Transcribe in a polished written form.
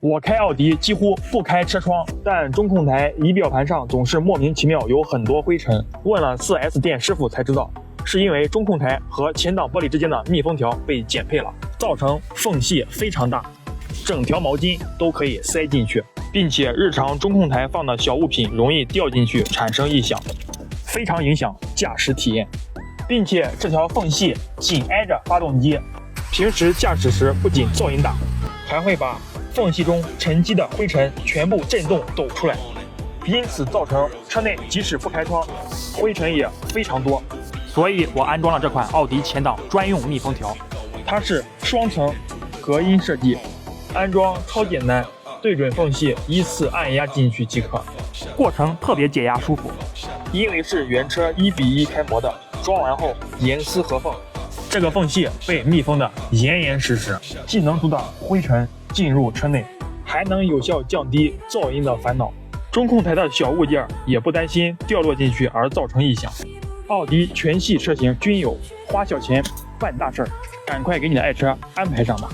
我开奥迪几乎不开车窗，但中控台仪表盘上总是莫名其妙有很多灰尘。问了 4S 店师傅才知道，是因为中控台和前挡玻璃之间的密封条被减配了，造成缝隙非常大，整条毛巾都可以塞进去，并且日常中控台放的小物品容易掉进去产生异响，非常影响驾驶体验。并且这条缝隙紧挨着发动机，平时驾驶时不仅噪音大，还会把缝隙中沉积的灰尘全部震动抖出来，因此造成车内即使不开窗，灰尘也非常多。所以我安装了这款奥迪前挡专用密封条，它是双层隔音设计，安装超简单，对准缝隙依次按压进去即可，过程特别解压舒服。因为是原车1:1开模的，装完后严丝合缝，这个缝隙被密封的严严实实，既能阻挡灰尘进入车内，还能有效降低噪音的烦恼。中控台的小物件也不担心掉落进去而造成异响。奥迪全系车型均有，花小钱办大事儿，赶快给你的爱车安排上吧。